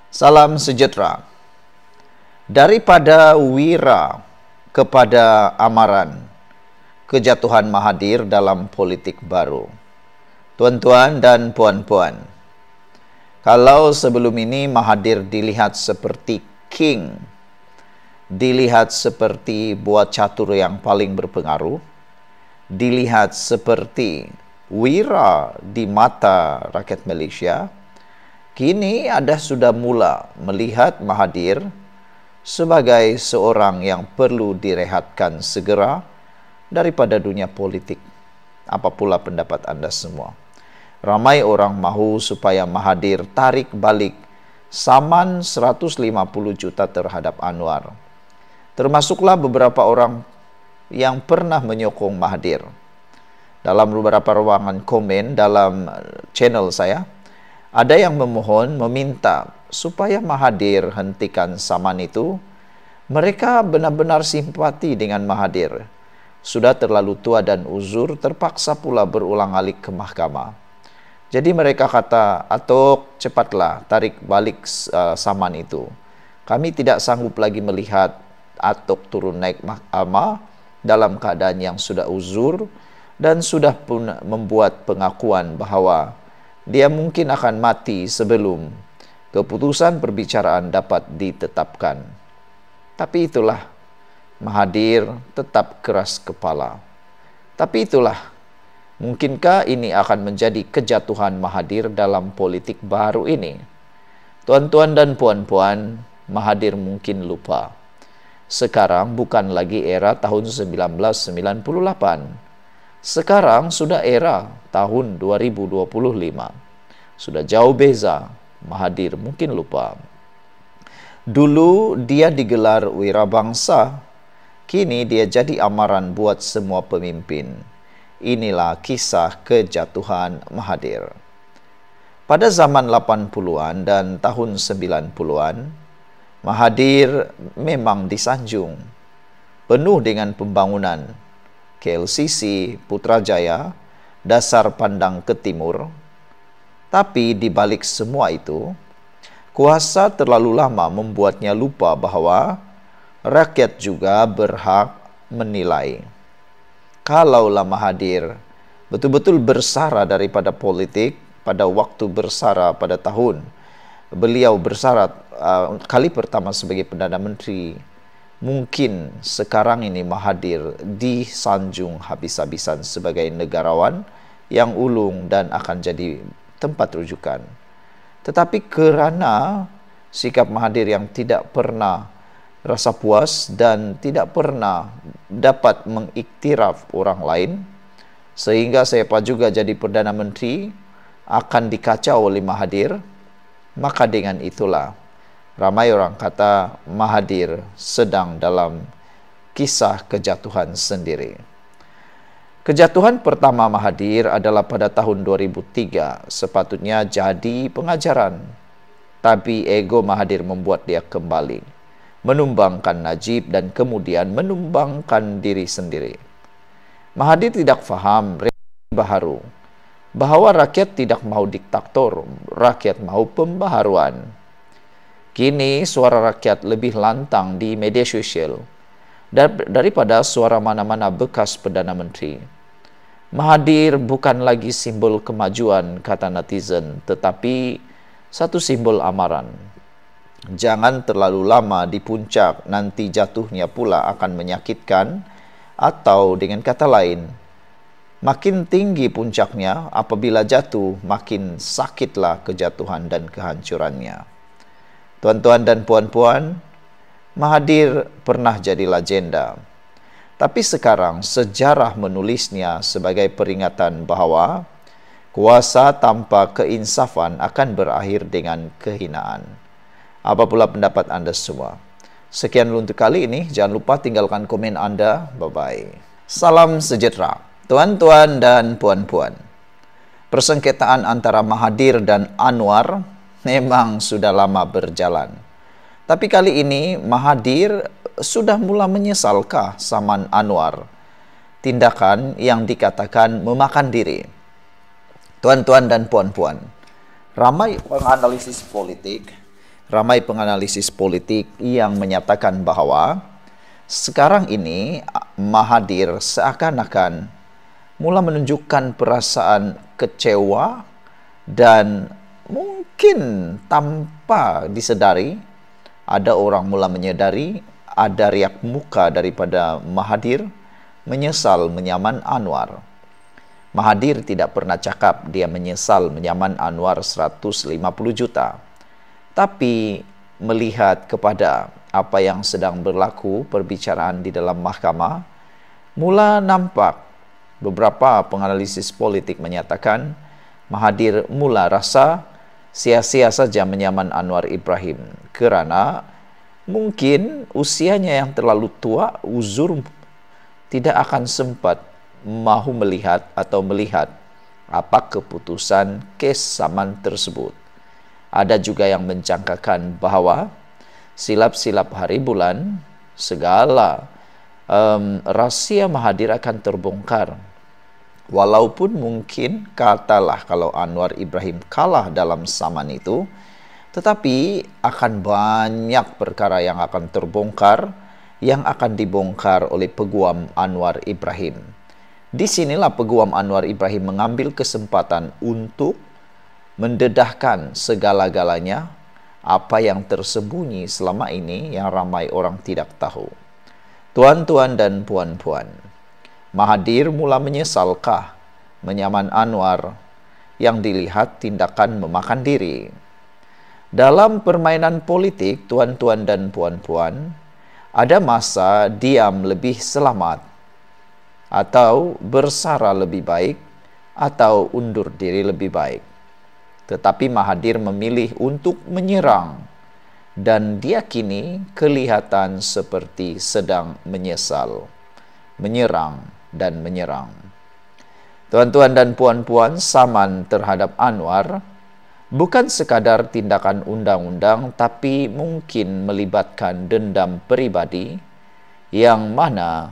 Salam sejahtera. Daripada wira kepada amaran, kejatuhan Mahathir dalam politik baru. Tuan-tuan dan puan-puan, kalau sebelum ini Mahathir dilihat seperti king, dilihat seperti buat catur yang paling berpengaruh, dilihat seperti wira di mata rakyat Malaysia, kini Anda sudah mula melihat Mahathir sebagai seorang yang perlu direhatkan segera daripada dunia politik. Apa pula pendapat Anda semua? Ramai orang mahu supaya Mahathir tarik balik saman 150 juta terhadap Anwar. Termasuklah beberapa orang yang pernah menyokong Mahathir. Dalam beberapa ruangan komen dalam channel saya, ada yang memohon, meminta supaya Mahathir hentikan saman itu. Mereka benar-benar simpati dengan Mahathir. Sudah terlalu tua dan uzur, terpaksa pula berulang alik ke mahkamah. Jadi mereka kata, "Atok, cepatlah tarik balik saman itu. Kami tidak sanggup lagi melihat Atok turun naik mahkamah dalam keadaan yang sudah uzur dan sudah pun membuat pengakuan bahawa dia mungkin akan mati sebelum keputusan perbicaraan dapat ditetapkan." Tapi itulah, Mahathir tetap keras kepala. Tapi itulah, mungkinkah ini akan menjadi kejatuhan Mahathir dalam politik baru ini? Tuan-tuan dan puan-puan, Mahathir mungkin lupa. Sekarang bukan lagi era tahun 1998. Sekarang sudah era tahun 2025. Sudah jauh beza. Mahathir mungkin lupa. Dulu dia digelar wirabangsa. Kini dia jadi amaran buat semua pemimpin. Inilah kisah kejatuhan Mahathir. Pada zaman 80-an dan tahun 90-an, Mahathir memang disanjung. Penuh dengan pembangunan. KLCC, Putrajaya, dasar pandang ke timur. Tapi di balik semua itu, kuasa terlalu lama membuatnya lupa bahawa rakyat juga berhak menilai. Kalaulah Mahathir betul-betul bersara daripada politik pada waktu bersara pada tahun beliau bersara kali pertama sebagai Perdana Menteri, mungkin sekarang ini Mahathir disanjung habis-habisan sebagai negarawan yang ulung dan akan jadi tempat rujukan. Tetapi kerana sikap Mahathir yang tidak pernah rasa puas dan tidak pernah dapat mengiktiraf orang lain, sehingga siapa juga jadi Perdana Menteri akan dikacau oleh Mahathir, maka dengan itulah ramai orang kata Mahathir sedang dalam kisah kejatuhan sendiri. Kejatuhan pertama Mahathir adalah pada tahun 2003, sepatutnya jadi pengajaran. Tapi ego Mahathir membuat dia kembali, menumbangkan Najib dan kemudian menumbangkan diri sendiri. Mahathir tidak faham realiti baharu, bahawa rakyat tidak mahu diktator, rakyat mahu pembaharuan. Kini suara rakyat lebih lantang di media sosial daripada suara mana-mana bekas Perdana Menteri. Mahathir bukan lagi simbol kemajuan, kata netizen, tetapi satu simbol amaran. Jangan terlalu lama di puncak, nanti jatuhnya pula akan menyakitkan, atau dengan kata lain, makin tinggi puncaknya, apabila jatuh, makin sakitlah kejatuhan dan kehancurannya. Tuan-tuan dan puan-puan, Mahathir pernah jadi legenda. Tapi sekarang sejarah menulisnya sebagai peringatan bahawa kuasa tanpa keinsafan akan berakhir dengan kehinaan. Apa pula pendapat Anda semua? Sekian untuk kali ini. Jangan lupa tinggalkan komen Anda. Bye-bye. Salam sejahtera. Tuan-tuan dan puan-puan, persengketaan antara Mahathir dan Anwar memang sudah lama berjalan. Tapi kali ini Mahathir sudah mula menyesalkah saman Anwar tindakan yang dikatakan memakan diri? Tuan-tuan dan puan-puan, ramai penganalisis politik Ramai penganalisis politik yang menyatakan bahwa sekarang ini Mahathir seakan-akan mula menunjukkan perasaan kecewa dan mungkin tanpa disedari ada orang mula menyadari ada riak muka daripada Mahathir menyesal menyaman Anwar. Mahathir tidak pernah cakap dia menyesal menyaman Anwar 150 juta. Tapi melihat kepada apa yang sedang berlaku perbicaraan di dalam mahkamah, mula nampak beberapa penganalisis politik menyatakan Mahathir mula rasa sia-sia saja menyaman Anwar Ibrahim kerana mungkin usianya yang terlalu tua, uzur tidak akan sempat mahu melihat apa keputusan kes saman tersebut. Ada juga yang mencangkakan bahawa silap-silap hari bulan segala rahsia Mahathir akan terbongkar. Walaupun mungkin katalah kalau Anwar Ibrahim kalah dalam saman itu, tetapi akan banyak perkara yang akan terbongkar, yang akan dibongkar oleh peguam Anwar Ibrahim. Di sinilah peguam Anwar Ibrahim mengambil kesempatan untuk mendedahkan segala-galanya apa yang tersembunyi selama ini yang ramai orang tidak tahu. Tuan-tuan dan puan-puan, Mahathir mula menyesalkah menyaman Anwar yang dilihat tindakan memakan diri. Dalam permainan politik, tuan-tuan dan puan-puan, ada masa diam lebih selamat atau bersara lebih baik atau undur diri lebih baik. Tetapi Mahathir memilih untuk menyerang dan dia kini kelihatan seperti sedang menyesal, menyerang dan menyerang. Tuan-tuan dan puan-puan, saman terhadap Anwar bukan sekadar tindakan undang-undang tapi mungkin melibatkan dendam peribadi yang mana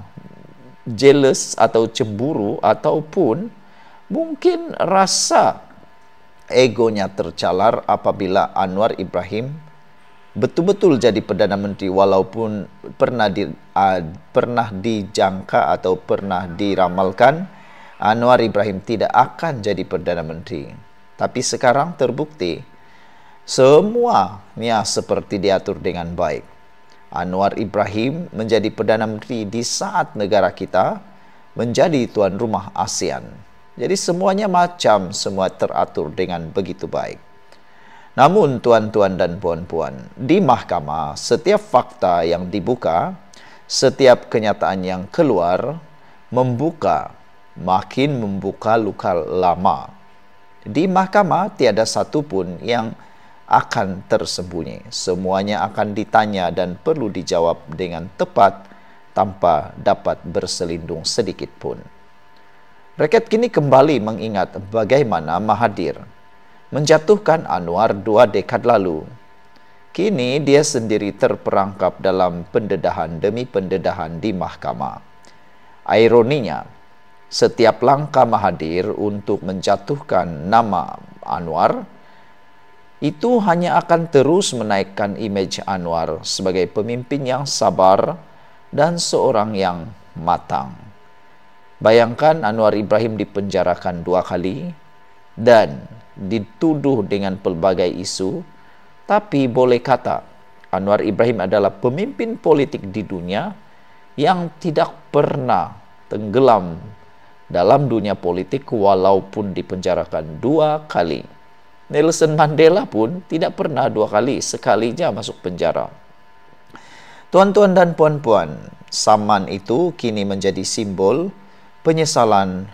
jealous atau cemburu ataupun mungkin rasa egonya tercalar apabila Anwar Ibrahim betul-betul jadi Perdana Menteri walaupun pernah dijangka atau pernah diramalkan Anwar Ibrahim tidak akan jadi Perdana Menteri. Tapi sekarang terbukti semuanya seperti diatur dengan baik. Anwar Ibrahim menjadi Perdana Menteri di saat negara kita menjadi tuan rumah ASEAN. Jadi semuanya semua teratur dengan begitu baik. Namun tuan-tuan dan puan-puan, di mahkamah setiap fakta yang dibuka, setiap kenyataan yang keluar makin membuka luka lama. Di mahkamah tiada satu pun yang akan tersembunyi. Semuanya akan ditanya dan perlu dijawab dengan tepat tanpa dapat berselindung sedikit pun. Rakyat kini kembali mengingat bagaimana Mahathir menjatuhkan Anwar 2 dekad lalu. Kini dia sendiri terperangkap dalam pendedahan demi pendedahan di mahkamah. Ironinya, setiap langkah Mahathir untuk menjatuhkan nama Anwar itu hanya akan terus menaikkan imej Anwar sebagai pemimpin yang sabar dan seorang yang matang. Bayangkan Anwar Ibrahim dipenjarakan 2 kali dan dituduh dengan pelbagai isu, tapi boleh kata Anwar Ibrahim adalah pemimpin politik di dunia yang tidak pernah tenggelam dalam dunia politik walaupun dipenjarakan 2 kali. Nelson Mandela pun tidak pernah 2 kali, sekalinya masuk penjara. Tuan-tuan dan puan-puan, saman itu kini menjadi simbol penyesalan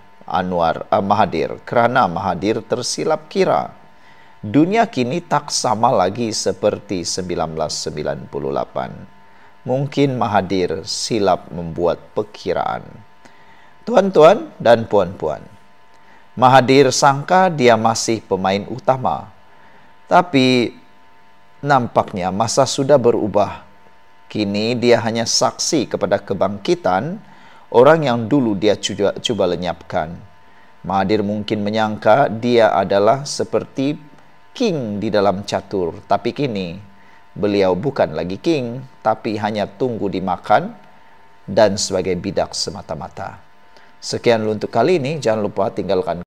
Mahathir kerana Mahathir tersilap kira. Dunia kini tak sama lagi seperti 1998. Mungkin Mahathir silap membuat perkiraan. Tuan-tuan dan puan-puan, Mahathir sangka dia masih pemain utama. Tapi nampaknya masa sudah berubah. Kini dia hanya saksi kepada kebangkitan orang yang dulu dia cuba lenyapkan. Mahathir mungkin menyangka dia adalah seperti king di dalam catur, tapi kini Beliau bukan lagi king, tapi hanya tunggu dimakan dan sebagai bidak semata-mata. Sekian untuk kali ini. Jangan lupa tinggalkan